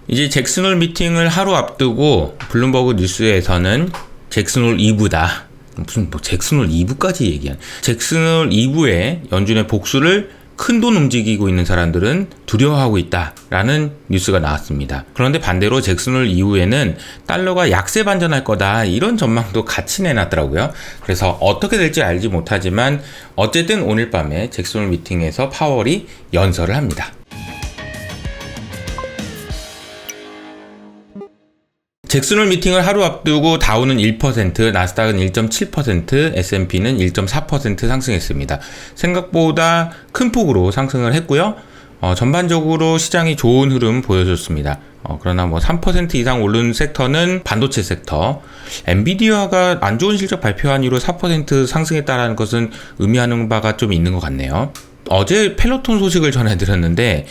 이제 잭슨홀 미팅을 하루 앞두고 블룸버그 뉴스에서는 잭슨홀 2부다. 무슨 잭슨홀 2부까지 얘기한. 잭슨홀 2부에 연준의 복수를 큰돈 움직이고 있는 사람들은 두려워하고 있다라는 뉴스가 나왔습니다. 그런데 반대로 잭슨홀 이후에는 달러가 약세 반전할 거다 이런 전망도 같이 내놨더라고요. 그래서 어떻게 될지 알지 못하지만 어쨌든 오늘 밤에 잭슨홀 미팅에서 파월이 연설을 합니다. 잭슨홀 미팅을 하루 앞두고 다우는 1%, 나스닥은 1.7%, S&P는 1.4% 상승했습니다. 생각보다 큰 폭으로 상승을 했고요. 전반적으로 시장이 좋은 흐름 보여줬습니다. 그러나 3% 이상 오른 섹터는 반도체 섹터. 엔비디아가 안 좋은 실적 발표한 이후로 4% 상승했다는 것은 의미하는 바가 좀 있는 것 같네요. 어제 펠로톤 소식을 전해드렸는데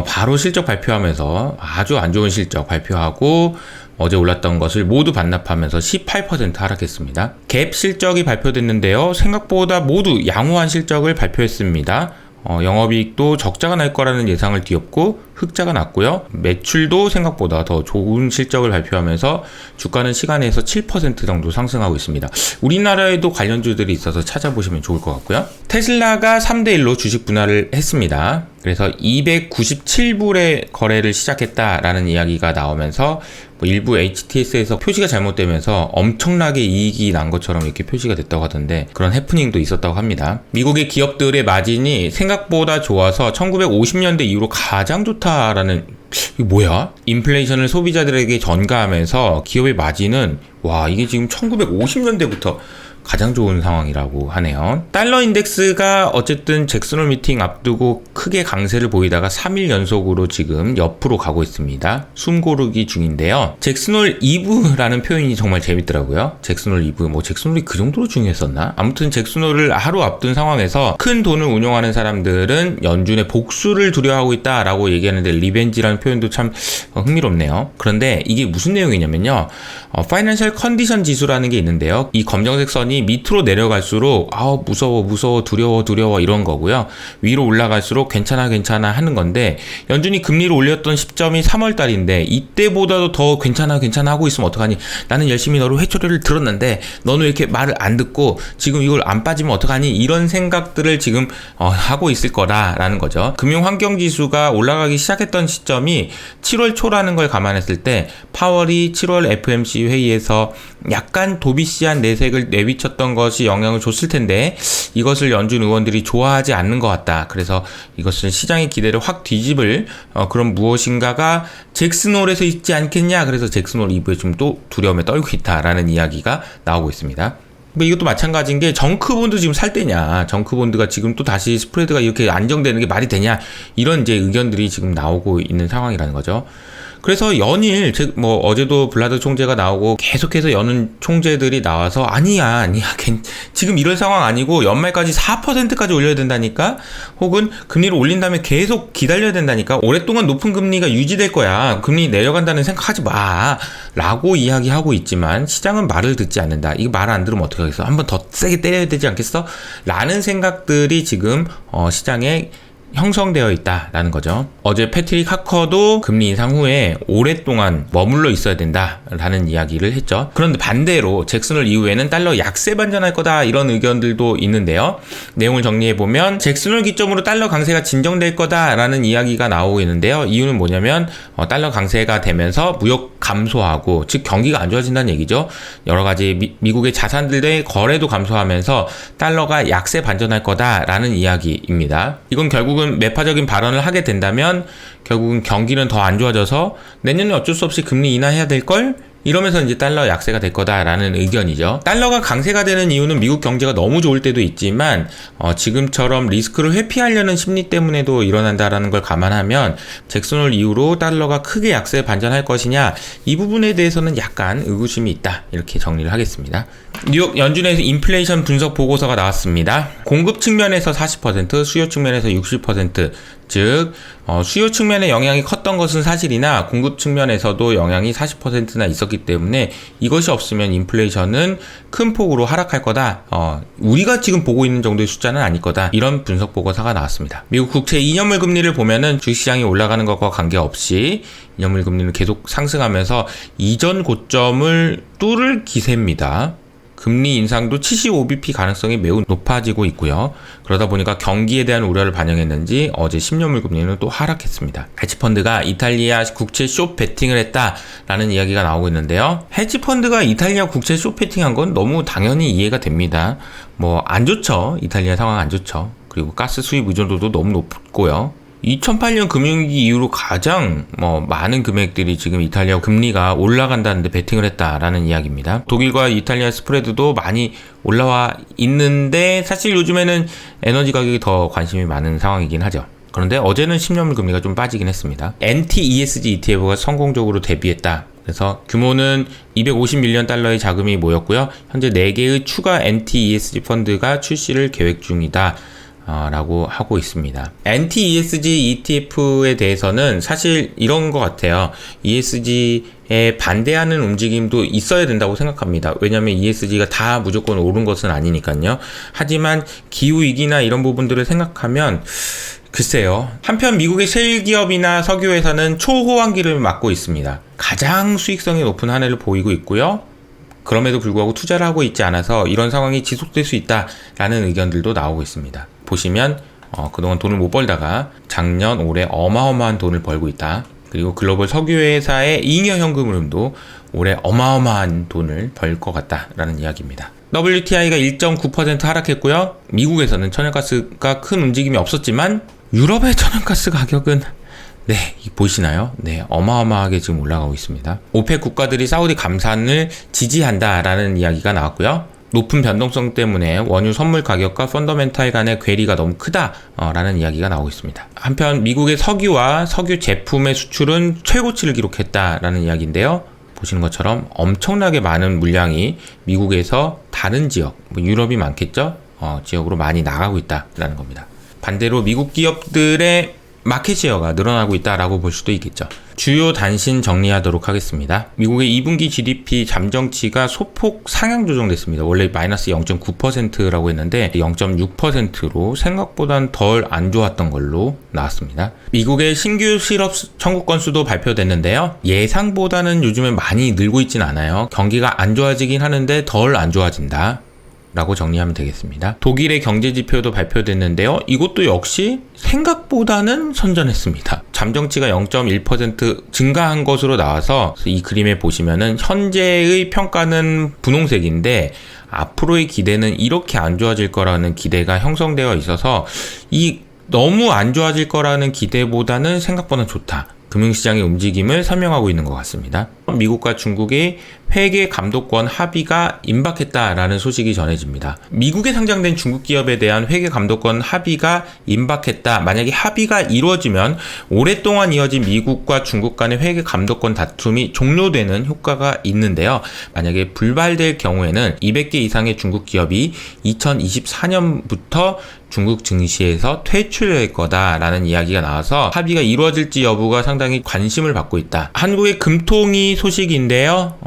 바로 실적 발표하면서 아주 안 좋은 실적 발표하고 어제 올랐던 것을 모두 반납하면서 18% 하락했습니다. 갭 실적이 발표됐는데요. 생각보다 모두 양호한 실적을 발표했습니다. 영업이익도 적자가 날 거라는 예상을 뒤엎고 흑자가 났고요. 매출도 생각보다 더 좋은 실적을 발표하면서 주가는 시간에서 7% 정도 상승하고 있습니다. 우리나라에도 관련주들이 있어서 찾아보시면 좋을 것 같고요. 테슬라가 3대1로 주식 분할을 했습니다. 그래서 297불에 거래를 시작했다라는 이야기가 나오면서 일부 HTS에서 표시가 잘못되면서 엄청나게 이익이 난 것처럼 이렇게 표시가 됐다고 하던데 그런 해프닝도 있었다고 합니다. 미국의 기업들의 마진이 생각보다 좋아서 1950년대 이후로 가장 좋다라는 이게 뭐야? 인플레이션을 소비자들에게 전가하면서 기업의 마진은 이게 지금 1950년대부터 가장 좋은 상황이라고 하네요. 달러 인덱스가 어쨌든 잭슨홀 미팅 앞두고 크게 강세를 보이다가 3일 연속으로 지금 옆으로 가고 있습니다. 숨 고르기 중인데요. 잭슨홀 2부라는 표현이 정말 재밌더라고요. 잭슨홀 2부, 잭슨홀이 그 정도로 중요했었나? 아무튼 잭슨홀을 하루 앞둔 상황에서 큰 돈을 운용하는 사람들은 연준의 복수를 두려워하고 있다라고 얘기하는데 리벤지라는 표현도 참 흥미롭네요. 그런데 이게 무슨 내용이냐면요. 파이낸셜 컨디션 지수라는 게 있는데요. 이 검정색 선이 밑으로 내려갈수록 무서워 두려워 이런 거고요. 위로 올라갈수록 괜찮아 하는 건데 연준이 금리를 올렸던 시점이 3월 달인데 이때보다도 더 괜찮아 하고 있으면 어떡하니? 나는 열심히 너를 회초리를 들었는데 너는 왜 이렇게 말을 안 듣고 지금 이걸 안 빠지면 어떡하니? 이런 생각들을 지금 하고 있을 거라는 거죠. 금융환경지수가 올라가기 시작했던 시점이 7월 초라는 걸 감안했을 때 파월이 7월 FMC 회의에서 약간 도비시한 내색을 내비쳤던 것이 영향을 줬을 텐데 이것을 연준 의원들이 좋아하지 않는 것 같다. 그래서 이것은 시장의 기대를 확 뒤집을 그런 무엇인가가 잭슨홀에서 있지 않겠냐. 그래서 잭슨홀 2부에 좀 또 두려움에 떨고 있다라는 이야기가 나오고 있습니다. 이것도 마찬가지인 게 정크본드 지금 살 때냐, 정크본드가 지금 또 다시 스프레드가 이렇게 안정되는 게 말이 되냐, 이런 이제 의견들이 지금 나오고 있는 상황이라는 거죠. 그래서 연일 어제도 블라드 총재가 나오고 계속해서 여는 총재들이 나와서 아니야 지금 이럴 상황 아니고 연말까지 4%까지 올려야 된다니까, 혹은 금리를 올린 다음에 계속 기다려야 된다니까, 오랫동안 높은 금리가 유지될 거야, 금리 내려간다는 생각하지 마 라고 이야기하고 있지만 시장은 말을 듣지 않는다. 이거 말 안 들으면 어떡하겠어, 한번 더 세게 때려야 되지 않겠어 라는 생각들이 지금 시장에 형성되어 있다라는 거죠. 어제 패트릭 하커도 금리 인상 후에 오랫동안 머물러 있어야 된다라는 이야기를 했죠. 그런데 반대로 잭슨홀 이후에는 달러 약세 반전할 거다 이런 의견들도 있는데요. 내용을 정리해보면 잭슨홀 기점으로 달러 강세가 진정될 거다라는 이야기가 나오고 있는데요. 이유는 뭐냐면 달러 강세가 되면서 무역 감소하고, 즉 경기가 안 좋아진다는 얘기죠. 여러 가지 미국의 자산들의 거래도 감소하면서 달러가 약세 반전할 거다라는 이야기입니다. 이건 결국은 매파적인 발언을 하게 된다면 결국은 경기는 더 안 좋아져서 내년에 어쩔 수 없이 금리 인하해야 될걸? 이러면서 이제 달러 약세가 될 거다라는 의견이죠. 달러가 강세가 되는 이유는 미국 경제가 너무 좋을 때도 있지만 지금처럼 리스크를 회피하려는 심리 때문에도 일어난다라는 걸 감안하면 잭슨홀 이후로 달러가 크게 약세 반전할 것이냐, 이 부분에 대해서는 약간 의구심이 있다, 이렇게 정리를 하겠습니다. 뉴욕 연준에서 인플레이션 분석 보고서가 나왔습니다. 공급 측면에서 40%, 수요 측면에서 60%, 즉 수요 측면에 영향이 컸던 것은 사실이나 공급 측면에서도 영향이 40%나 있었기 때문에 이것이 없으면 인플레이션은 큰 폭으로 하락할 거다. 우리가 지금 보고 있는 정도의 숫자는 아닐 거다. 이런 분석 보고서가 나왔습니다. 미국 국채 2년물 금리를 보면은 주식시장이 올라가는 것과 관계없이 2년물 금리는 계속 상승하면서 이전 고점을 뚫을 기세입니다. 금리 인상도 75bp 가능성이 매우 높아지고 있고요. 그러다 보니까 경기에 대한 우려를 반영했는지 어제 10년물 금리는 또 하락했습니다. 헤지펀드가 이탈리아 국채 숏 베팅을 했다라는 이야기가 나오고 있는데요. 헤지펀드가 이탈리아 국채 숏 베팅한 건 너무 당연히 이해가 됩니다. 안 좋죠. 이탈리아 상황 안 좋죠. 그리고 가스 수입 의존도도 너무 높고요. 2008년 금융위기 이후로 가장 많은 금액들이 지금 이탈리아 금리가 올라간다는데 베팅을 했다라는 이야기입니다. 독일과 이탈리아 스프레드도 많이 올라와 있는데 사실 요즘에는 에너지 가격이 더 관심이 많은 상황이긴 하죠. 그런데 어제는 10년물 금리가 좀 빠지긴 했습니다. NT-ESG ETF가 성공적으로 데뷔했다. 그래서 규모는 250밀리언 달러의 자금이 모였고요. 현재 4개의 추가 NT-ESG 펀드가 출시를 계획 중이다. 라고 하고 있습니다. NT-ESG ETF에 대해서는 사실 이런 것 같아요. ESG에 반대하는 움직임도 있어야 된다고 생각합니다. 왜냐하면 ESG가 다 무조건 옳은 것은 아니니까요. 하지만 기후위기나 이런 부분들을 생각하면 글쎄요. 한편 미국의 셰일 기업이나 석유회사는 초호황기를 맞고 있습니다. 가장 수익성이 높은 한 해를 보이고 있고요. 그럼에도 불구하고 투자를 하고 있지 않아서 이런 상황이 지속될 수 있다라는 의견들도 나오고 있습니다. 보시면 그동안 돈을 못 벌다가 작년 올해 어마어마한 돈을 벌고 있다. 그리고 글로벌 석유회사의 잉여 현금 흐름도 올해 어마어마한 돈을 벌 것 같다라는 이야기입니다. WTI가 1.9% 하락했고요. 미국에서는 천연가스가 큰 움직임이 없었지만 유럽의 천연가스 가격은 보시나요? 어마어마하게 지금 올라가고 있습니다. 오펙 국가들이 사우디 감산을 지지한다라는 이야기가 나왔고요. 높은 변동성 때문에 원유 선물 가격과 펀더멘탈 간의 괴리가 너무 크다라는 이야기가 나오고 있습니다. 한편 미국의 석유와 석유 제품의 수출은 최고치를 기록했다라는 이야기인데요. 보시는 것처럼 엄청나게 많은 물량이 미국에서 다른 지역, 유럽이 많겠죠? 지역으로 많이 나가고 있다라는 겁니다. 반대로 미국 기업들의 마켓 시어가 늘어나고 있다라고 볼 수도 있겠죠. 주요 단신 정리하도록 하겠습니다. 미국의 2분기 GDP 잠정치가 소폭 상향 조정됐습니다. 원래 마이너스 0.9%라고 했는데 0.6%로 생각보단 덜 안 좋았던 걸로 나왔습니다. 미국의 신규 실업 청구 건수도 발표됐는데요. 예상보다는 요즘에 많이 늘고 있진 않아요. 경기가 안 좋아지긴 하는데 덜 안 좋아진다. 라고 정리하면 되겠습니다. 독일의 경제지표도 발표됐는데요. 이것도 역시 생각보다는 선전했습니다. 잠정치가 0.1% 증가한 것으로 나와서 이 그림에 보시면은 현재의 평가는 분홍색인데 앞으로의 기대는 이렇게 안 좋아질 거라는 기대가 형성되어 있어서 이 너무 안 좋아질 거라는 기대보다는 생각보다 좋다. 금융시장의 움직임을 설명하고 있는 것 같습니다. 미국과 중국의 회계 감독권 합의가 임박했다라는 소식이 전해집니다. 미국에 상장된 중국 기업에 대한 회계 감독권 합의가 임박했다. 만약에 합의가 이루어지면 오랫동안 이어진 미국과 중국 간의 회계 감독권 다툼이 종료되는 효과가 있는데요. 만약에 불발될 경우에는 200개 이상의 중국 기업이 2024년부터 중국 증시에서 퇴출될 거다라는 이야기가 나와서 합의가 이루어질지 여부가 상당히 관심을 받고 있다. 한국의 금통위 소식인데요.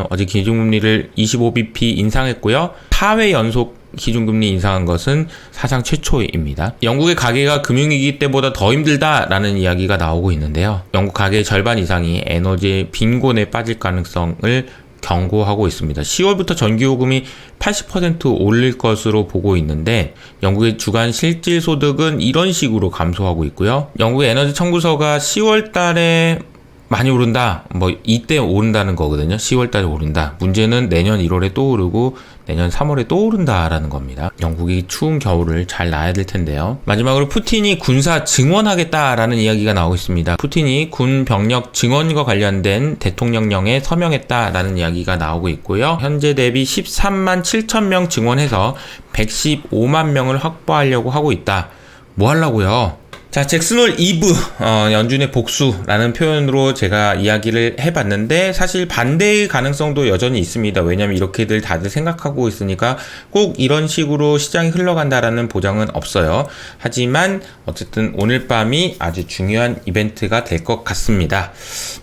어제 기준금리를 25bp 인상했고요. 4회 연속 기준금리 인상한 것은 사상 최초입니다. 영국의 가계가 금융위기 때보다 더 힘들다라는 이야기가 나오고 있는데요. 영국 가계의 절반 이상이 에너지 빈곤에 빠질 가능성을 경고하고 있습니다. 10월부터 전기요금이 80% 올릴 것으로 보고 있는데 영국의 주간 실질소득은 이런 식으로 감소하고 있고요. 영국의 에너지 청구서가 10월 달에 많이 오른다. 이때 오른다는 거거든요. 10월 달에 오른다. 문제는 내년 1월에 또 오르고 내년 3월에 또 오른다라는 겁니다. 영국이 추운 겨울을 잘 나야 될 텐데요. 마지막으로 푸틴이 군사 증원하겠다라는 이야기가 나오고 있습니다. 푸틴이 군 병력 증원과 관련된 대통령령에 서명했다라는 이야기가 나오고 있고요. 현재 대비 13만 7천 명 증원해서 115만 명을 확보하려고 하고 있다. 뭐 하려고요? 자, 잭슨홀 2부, 연준의 복수라는 표현으로 제가 이야기를 해봤는데, 사실 반대의 가능성도 여전히 있습니다. 왜냐면 이렇게들 다들 생각하고 있으니까 꼭 이런 식으로 시장이 흘러간다라는 보장은 없어요. 하지만, 어쨌든 오늘 밤이 아주 중요한 이벤트가 될 것 같습니다.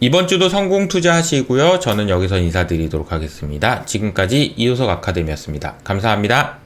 이번 주도 성공 투자하시고요. 저는 여기서 인사드리도록 하겠습니다. 지금까지 이효석 아카데미였습니다. 감사합니다.